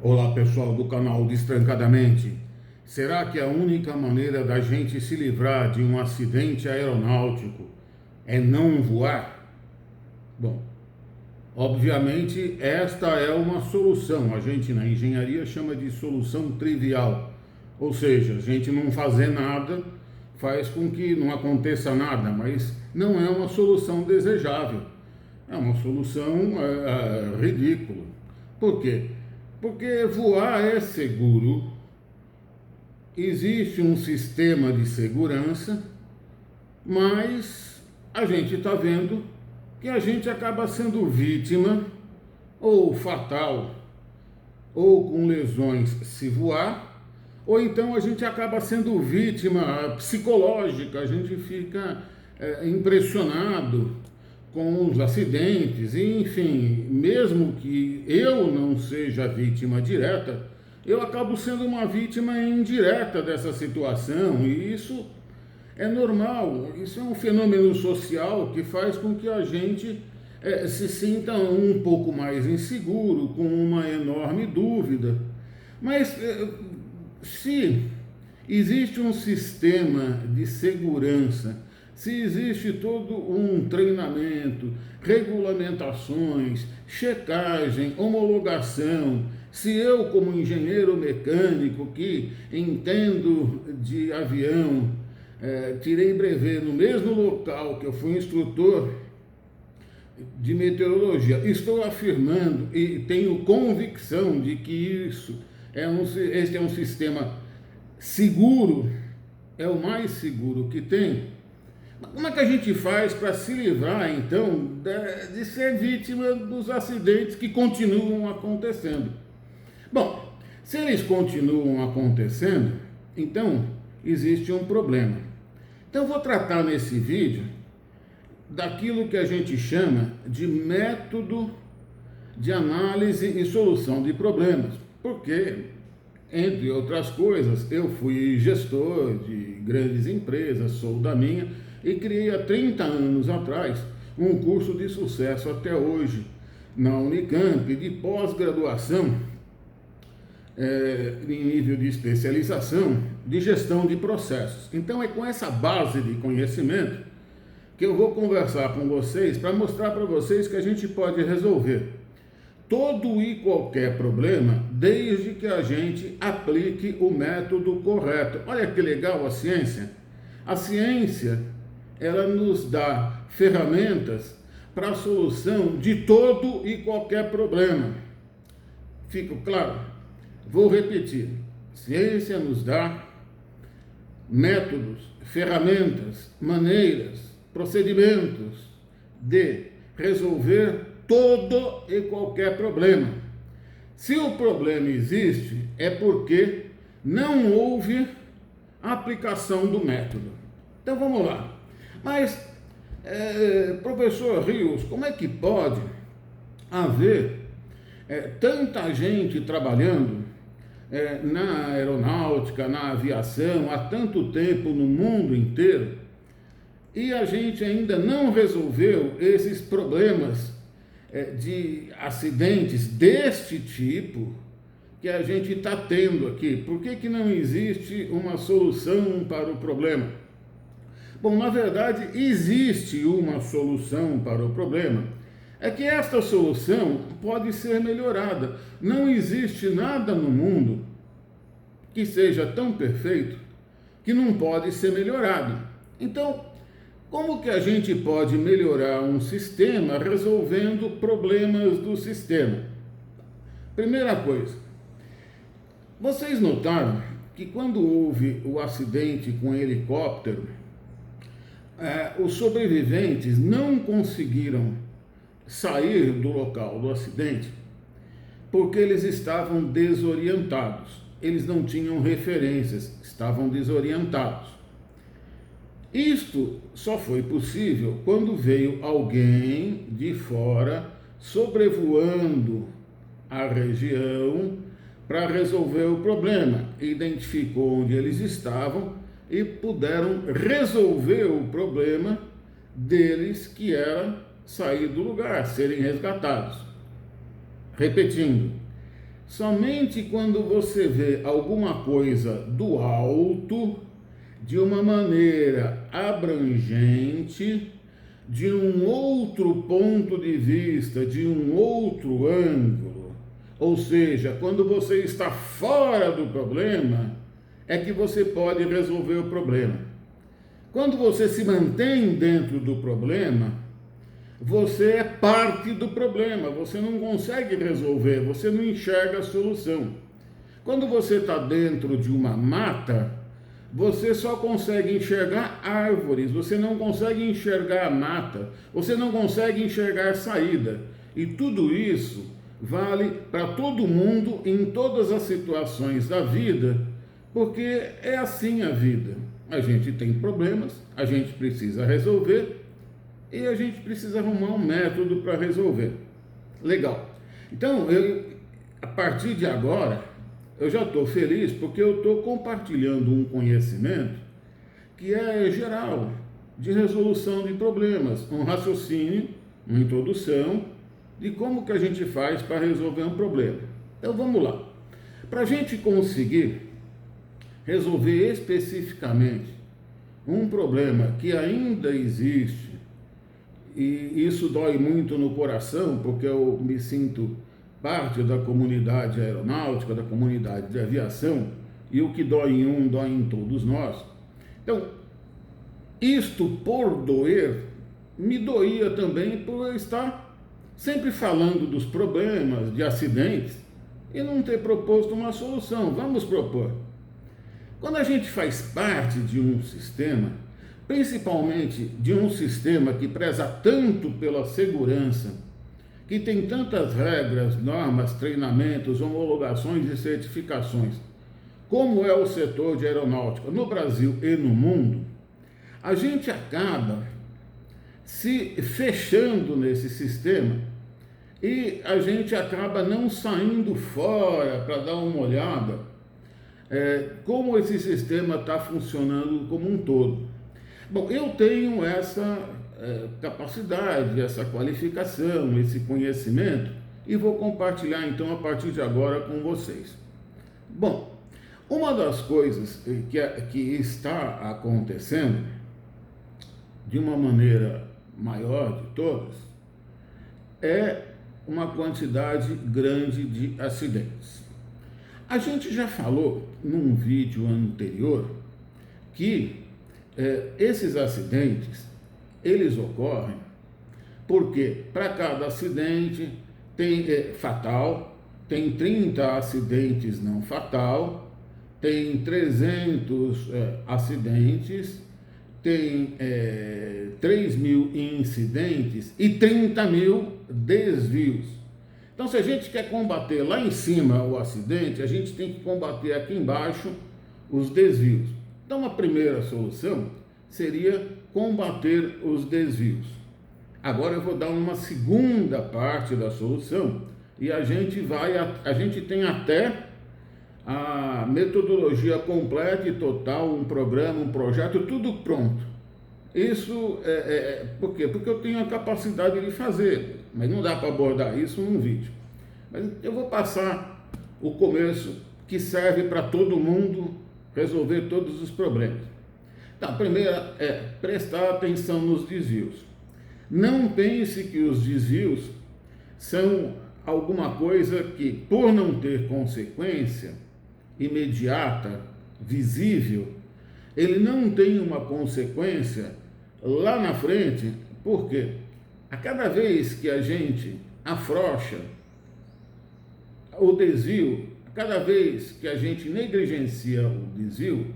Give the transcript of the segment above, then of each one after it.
Olá pessoal do canal Destrancadamente. Será que a única maneira da gente se livrar de um acidente aeronáutico é não voar? Bom, obviamente esta é uma solução, a gente na engenharia chama de solução trivial. Ou seja, a gente não fazer nada faz com que não aconteça nada, mas não é uma solução desejável. É uma solução ridícula. Por quê? Porque voar é seguro, existe um sistema de segurança, mas a gente está vendo que a gente acaba sendo vítima ou fatal, ou com lesões se voar, ou então a gente acaba sendo vítima psicológica, a gente fica impressionado com os acidentes, e, enfim, mesmo que eu não seja vítima direta, eu acabo sendo uma vítima indireta dessa situação, e isso é normal, isso é um fenômeno social que faz com que a gente se sinta um pouco mais inseguro, com uma enorme dúvida. Mas se existe um sistema de segurança, se existe todo um treinamento, regulamentações, checagem, homologação, se eu, como engenheiro mecânico que entendo de avião, tirei brevet no mesmo local que eu fui instrutor de meteorologia, estou afirmando e tenho convicção de que este é um sistema seguro, é o mais seguro que tem. Como é que a gente faz para se livrar, então, de ser vítima dos acidentes que continuam acontecendo? Bom, se eles continuam acontecendo, então existe um problema. Então, eu vou tratar nesse vídeo daquilo que a gente chama de método de análise e solução de problemas, porque, entre outras coisas, eu fui gestor de grandes empresas, sou da minha, e criei há 30 anos atrás um curso de sucesso até hoje na Unicamp de pós-graduação em nível de especialização de gestão de processos. Então é com essa base de conhecimento que eu vou conversar com vocês para mostrar para vocês que a gente pode resolver todo e qualquer problema desde que a gente aplique o método correto. Olha que legal a ciência. A ciência, ela nos dá ferramentas para a solução de todo e qualquer problema. Fica claro? Vou repetir. Ciência nos dá métodos, ferramentas, maneiras, procedimentos de resolver todo e qualquer problema. Se o problema existe, é porque não houve aplicação do método. Então vamos lá. Mas, professor Rios, como é que pode haver tanta gente trabalhando na aeronáutica, na aviação, há tanto tempo no mundo inteiro, e a gente ainda não resolveu esses problemas de acidentes deste tipo que a gente está tendo aqui? Por que não existe uma solução para o problema? Bom, na verdade, existe uma solução para o problema. É que esta solução pode ser melhorada. Não existe nada no mundo que seja tão perfeito que não pode ser melhorado. Então, como que a gente pode melhorar um sistema resolvendo problemas do sistema? Primeira coisa, vocês notaram que quando houve o acidente com o helicóptero, os sobreviventes não conseguiram sair do local do acidente porque eles estavam desorientados, eles não tinham referências, estavam desorientados. Isto só foi possível quando veio alguém de fora sobrevoando a região para resolver o problema, identificou onde eles estavam e puderam resolver o problema deles, que era sair do lugar, serem resgatados. Repetindo, Somente quando você vê alguma coisa do alto, de uma maneira abrangente, de um outro ponto de vista, de um outro ângulo, ou seja, quando você está fora do problema, é que você pode resolver o problema. Quando você se mantém dentro do problema, você é parte do problema, você não consegue resolver, você não enxerga a solução. Quando você está dentro de uma mata, você só consegue enxergar árvores, você não consegue enxergar a mata, você não consegue enxergar a saída. E tudo isso vale para todo mundo, em todas as situações da vida, porque é assim a vida. A gente tem problemas, a gente precisa resolver, e a gente precisa arrumar um método para resolver. Legal. Então, a partir de agora, eu já estou feliz porque eu estou compartilhando um conhecimento que é geral, de resolução de problemas, um raciocínio, uma introdução de como que a gente faz para resolver um problema. Então, vamos lá. Para a gente conseguir resolver especificamente um problema que ainda existe, e isso dói muito no coração, porque eu me sinto parte da comunidade aeronáutica, da comunidade de aviação, e o que dói em um, dói em todos nós. Então, isto por doer, me doía também por eu estar sempre falando dos problemas, de acidentes, e não ter proposto uma solução. Vamos propor. Quando a gente faz parte de um sistema, principalmente de um sistema que preza tanto pela segurança, que tem tantas regras, normas, treinamentos, homologações e certificações, como é o setor de aeronáutica no Brasil e no mundo, a gente acaba se fechando nesse sistema e a gente acaba não saindo fora para dar uma olhada como esse sistema está funcionando como um todo. Bom, eu tenho essa capacidade, essa qualificação, esse conhecimento e vou compartilhar então a partir de agora com vocês. Bom, uma das coisas que está acontecendo de uma maneira maior de todas é uma quantidade grande de acidentes. A gente já falou num vídeo anterior que esses acidentes, eles ocorrem porque para cada acidente tem fatal, tem 30 acidentes não fatal, tem 300 acidentes, tem 3.000 incidentes e 30.000 desvios. Então, se a gente quer combater lá em cima o acidente, a gente tem que combater aqui embaixo os desvios. Então, a primeira solução seria combater os desvios. Agora eu vou dar uma segunda parte da solução e a gente tem até a metodologia completa e total, um programa, um projeto, tudo pronto. Isso por quê? Porque eu tenho a capacidade de fazer, mas não dá para abordar isso num vídeo. Mas eu vou passar o começo que serve para todo mundo resolver todos os problemas. Então, a primeira é prestar atenção nos desvios. Não pense que os desvios são alguma coisa que, por não ter consequência imediata, visível, ele não tem uma consequência lá na frente. Por quê? A cada vez que a gente afrouxa o desvio, a cada vez que a gente negligencia o desvio,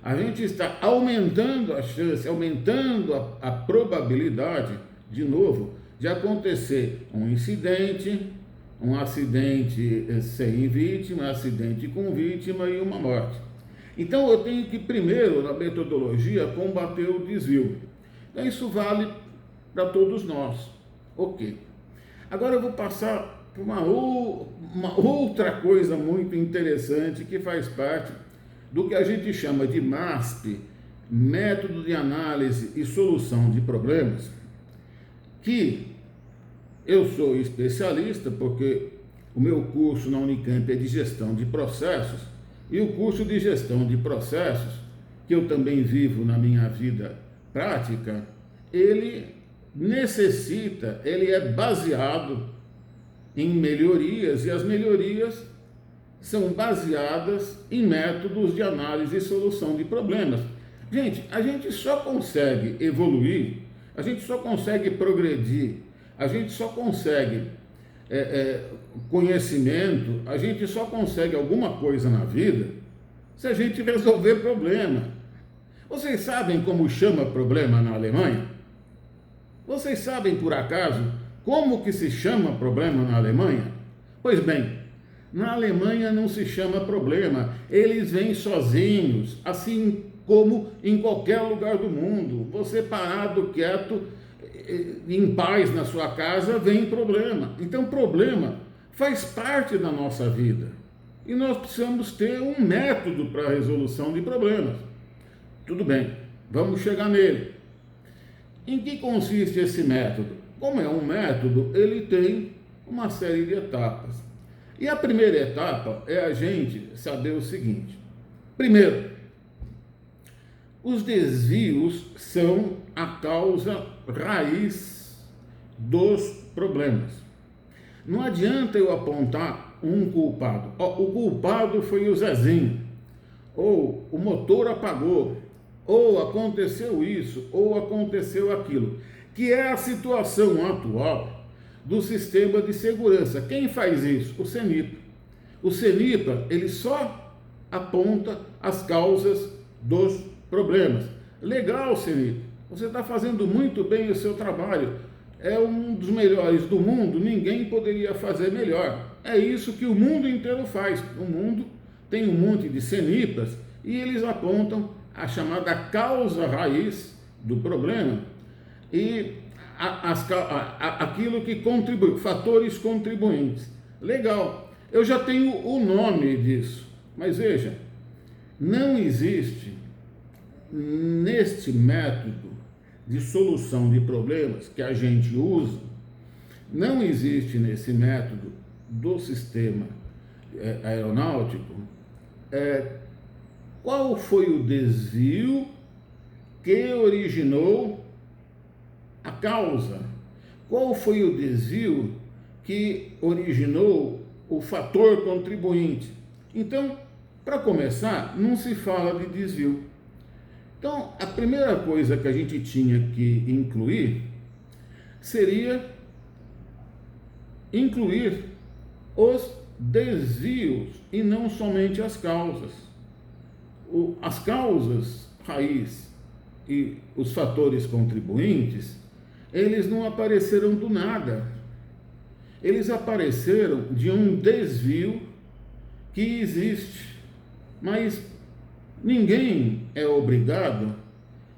a gente está aumentando a chance, aumentando a probabilidade, de novo, de acontecer um incidente, um acidente sem vítima, um acidente com vítima e uma morte. Então, eu tenho que, primeiro, na metodologia, combater o desvio. Então, isso vale para todos nós. Ok. Agora eu vou passar por uma outra coisa muito interessante que faz parte do que a gente chama de MASP, Método de Análise e Solução de Problemas, que eu sou especialista porque O meu curso na Unicamp é de gestão de processos, e o curso de gestão de processos, que eu também vivo na minha vida prática, ele ele é baseado em melhorias, e as melhorias são baseadas em métodos de análise e solução de problemas. Gente, a gente só consegue evoluir, a gente só consegue progredir, a gente só consegue conhecimento, a gente só consegue alguma coisa na vida se a gente resolver problema. Vocês sabem como chama problema na Alemanha? Vocês sabem, por acaso, como que se chama problema na Alemanha? Pois bem, na Alemanha não se chama problema, eles vêm sozinhos, assim como em qualquer lugar do mundo. Você parado, quieto, em paz na sua casa, vem problema. Então, problema faz parte da nossa vida. E nós precisamos ter um método para a resolução de problemas. Tudo bem, vamos chegar nele. Em que consiste esse método? Como é um método, ele tem uma série de etapas. E a primeira etapa é a gente saber o seguinte. Primeiro, os desvios são a causa raiz dos problemas. Não adianta eu apontar um culpado. O culpado foi o Zezinho, ou o motor apagou, ou aconteceu isso, ou aconteceu aquilo, que é a situação atual do sistema de segurança. Quem faz isso? O CENIPA. O CENIPA, ele só aponta as causas dos problemas. Legal, CENIPA, você está fazendo muito bem o seu trabalho, é um dos melhores do mundo, ninguém poderia fazer melhor. É isso que o mundo inteiro faz. O mundo tem um monte de CENIPAs e eles apontam a chamada causa raiz do problema e aquilo que contribui, fatores contribuintes. Legal, eu já tenho o nome disso, mas veja, não existe neste método de solução de problemas que a gente usa, não existe nesse método do sistema aeronáutico qual foi o desvio que originou a causa, qual foi o desvio que originou o fator contribuinte. Então, para começar, não se fala de desvio. Então, a primeira coisa que a gente tinha que incluir seria incluir os desvios e não somente as causas. As causas raiz e os fatores contribuintes, eles não apareceram do nada. Eles apareceram de um desvio que existe, mas ninguém é obrigado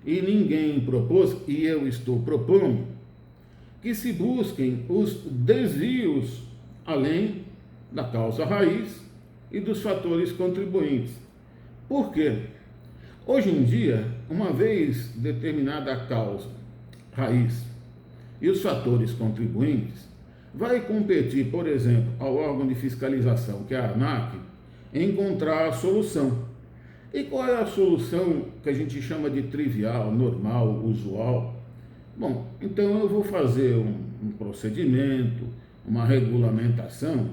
e ninguém propôs, e eu estou propondo, que se busquem os desvios além da causa raiz e dos fatores contribuintes. Por quê? Hoje em dia, uma vez determinada a causa raiz e os fatores contribuintes, vai competir, por exemplo, ao órgão de fiscalização, que é a ANAC, encontrar a solução. E qual é a solução que a gente chama de trivial, normal, usual? Bom, então eu vou fazer um procedimento, uma regulamentação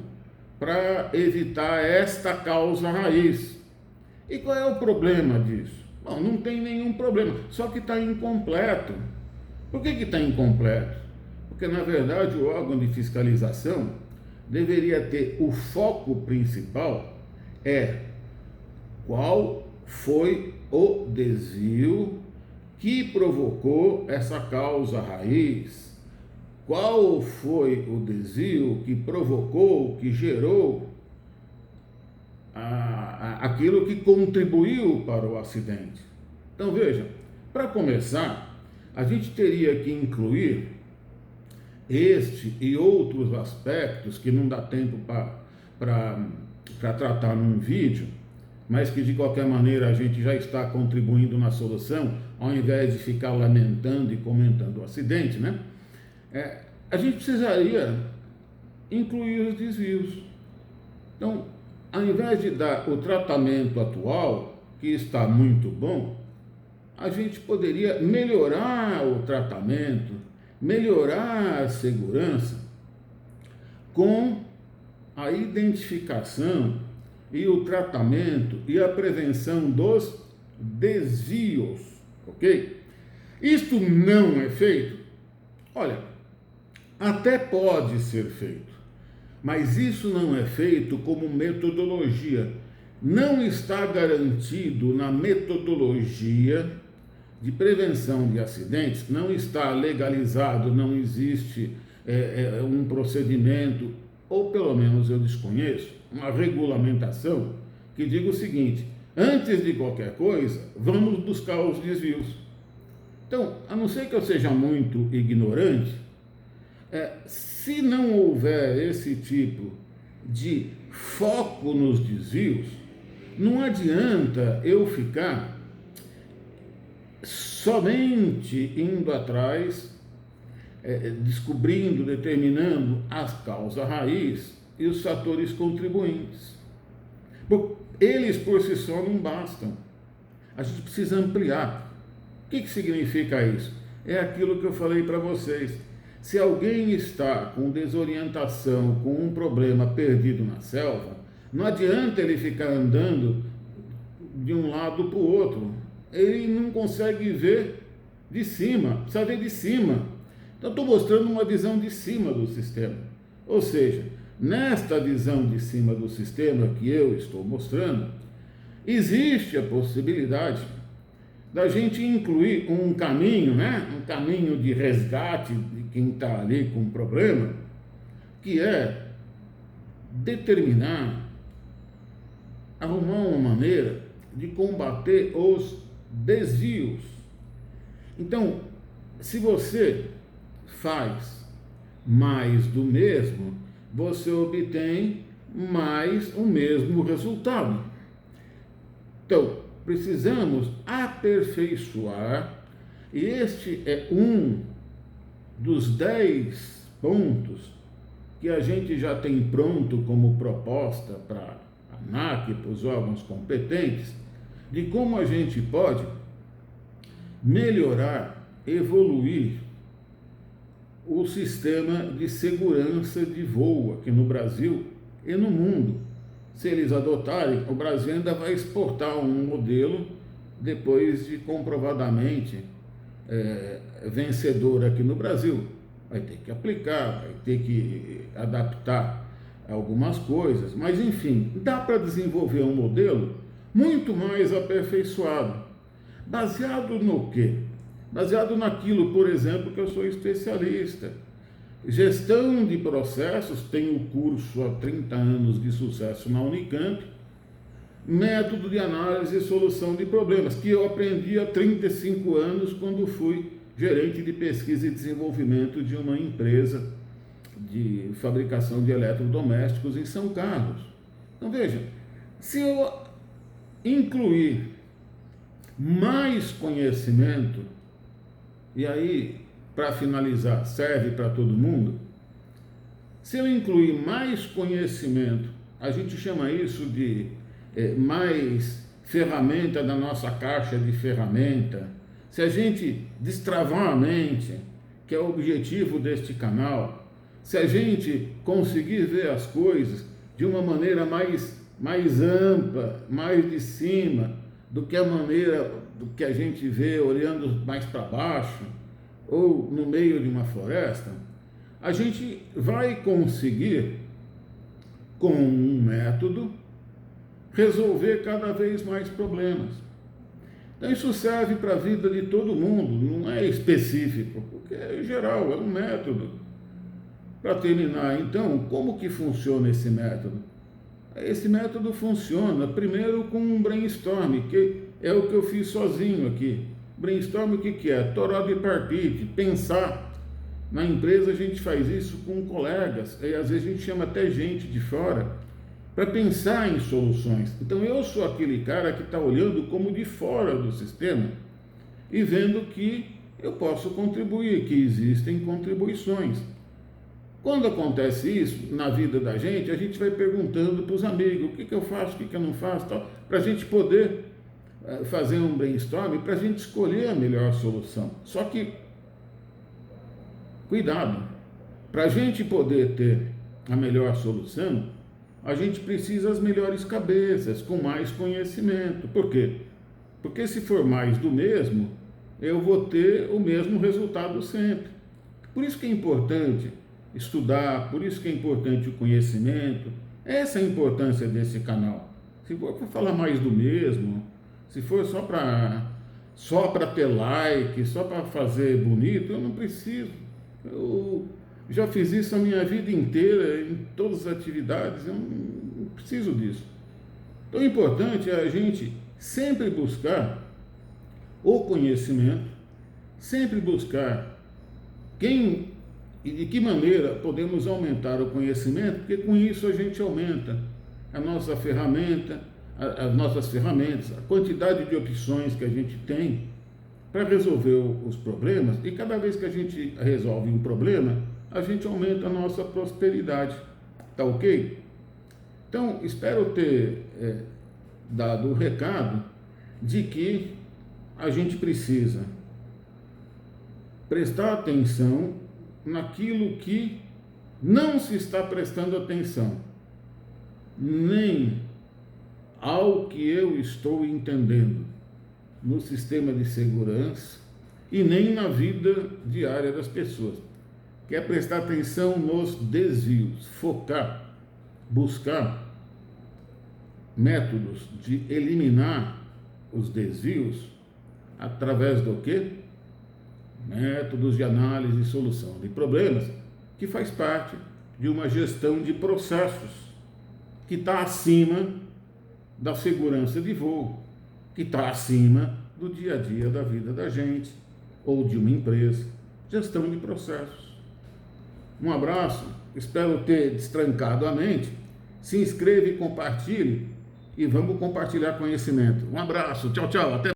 para evitar esta causa raiz. E qual é o problema disso? Bom, não tem nenhum problema, só que está incompleto. Por que está incompleto? Porque, na verdade, o órgão de fiscalização deveria ter o foco principal qual foi o desvio que provocou essa causa raiz, qual foi o desvio que provocou, que gerou aquilo que contribuiu para o acidente. Então, veja, para começar, a gente teria que incluir este e outros aspectos que não dá tempo para tratar num vídeo, mas que de qualquer maneira a gente já está contribuindo na solução, ao invés de ficar lamentando e comentando o acidente, né? A gente precisaria incluir os desvios. Então, ao invés de dar o tratamento atual, que está muito bom, a gente poderia melhorar o tratamento, melhorar a segurança com a identificação e o tratamento e a prevenção dos desvios, ok? Isto não é feito? Olha, até pode ser feito, mas isso não é feito como metodologia. Não está garantido na metodologia de prevenção de acidentes, não está legalizado, não existe um procedimento, ou pelo menos eu desconheço, uma regulamentação que diga o seguinte: antes de qualquer coisa, vamos buscar os desvios. Então, a não ser que eu seja muito ignorante, se não houver esse tipo de foco nos desvios, não adianta eu ficar somente indo atrás, descobrindo, determinando as causas raiz e os fatores contribuintes. Eles por si só não bastam. A gente precisa ampliar. O que significa isso? É aquilo que eu falei para vocês. Se alguém está com desorientação, com um problema perdido na selva, não adianta ele ficar andando de um lado para o outro. Ele não consegue ver de cima, precisa ver de cima. Então, estou mostrando uma visão de cima do sistema. Ou seja, nesta visão de cima do sistema que eu estou mostrando, existe a possibilidade da gente incluir um caminho, um caminho de resgate de quem está ali com problema, que é determinar, arrumar uma maneira de combater os desvios. Então, se você faz mais do mesmo, você obtém mais o mesmo resultado. Então, precisamos aperfeiçoar, e este é um dos 10 pontos que a gente já tem pronto como proposta para a ANAC, para os órgãos competentes, de como a gente pode melhorar, evoluir o sistema de segurança de voo aqui no Brasil e no mundo. Se eles adotarem, o Brasil ainda vai exportar um modelo, depois de comprovadamente vencedor aqui no Brasil. Vai ter que aplicar, vai ter que adaptar algumas coisas, mas enfim, dá para desenvolver um modelo muito mais aperfeiçoado. Baseado no quê? Baseado naquilo, por exemplo, que eu sou especialista. Gestão de processos, tenho curso há 30 anos de sucesso na Unicamp, método de análise e solução de problemas, que eu aprendi há 35 anos quando fui gerente de pesquisa e desenvolvimento de uma empresa de fabricação de eletrodomésticos em São Carlos. Então veja, se eu incluir mais conhecimento, e aí, para finalizar, serve para todo mundo, se eu incluir mais conhecimento, a gente chama isso de mais ferramenta da nossa caixa de ferramenta. Se a gente destravar a mente, que é o objetivo deste canal, se a gente conseguir ver as coisas de uma maneira mais ampla, mais de cima, do que a maneira do que a gente vê olhando mais para baixo, ou no meio de uma floresta, a gente vai conseguir, com um método, resolver cada vez mais problemas. Então isso serve para a vida de todo mundo, não é específico, porque é geral, é um método. Para terminar, então, como que funciona esse método? Esse método funciona primeiro com um brainstorm, que é o que eu fiz sozinho aqui. Brainstorm o que é? Toró de parpite, pensar. Na empresa a gente faz isso com colegas, e às vezes a gente chama até gente de fora, para pensar em soluções. Então eu sou aquele cara que está olhando como de fora do sistema e vendo que eu posso contribuir, que existem contribuições. Quando acontece isso na vida da gente, a gente vai perguntando para os amigos, o que eu faço, o que eu não faço, para a gente poder fazer um brainstorm, para a gente escolher a melhor solução. Só que, cuidado, para a gente poder ter a melhor solução, a gente precisa das melhores cabeças, com mais conhecimento. Por quê? Porque se for mais do mesmo, eu vou ter o mesmo resultado sempre. Por isso que é importante estudar, por isso que é importante o conhecimento. Essa é a importância desse canal. Se for para falar mais do mesmo, se for só para ter like, só para fazer bonito, eu não preciso. Eu já fiz isso a minha vida inteira, em todas as atividades, eu não preciso disso. Então, o importante é a gente sempre buscar o conhecimento, sempre buscar quem e de que maneira podemos aumentar o conhecimento, porque com isso a gente aumenta a nossa ferramenta, as nossas ferramentas, a quantidade de opções que a gente tem para resolver os problemas, e cada vez que a gente resolve um problema, a gente aumenta a nossa prosperidade. Tá ok? Então, espero ter dado o recado de que a gente precisa prestar atenção naquilo que não se está prestando atenção, nem ao que eu estou entendendo no sistema de segurança e nem na vida diária das pessoas. Que é prestar atenção nos desvios, focar, buscar métodos de eliminar os desvios através do quê? Métodos de análise e solução de problemas, que faz parte de uma gestão de processos que está acima da segurança de voo, que está acima do dia a dia da vida da gente ou de uma empresa. Gestão de processos. Um abraço, espero ter destrancado a mente. Se inscreva e compartilhe, e vamos compartilhar conhecimento. Um abraço, tchau, tchau, até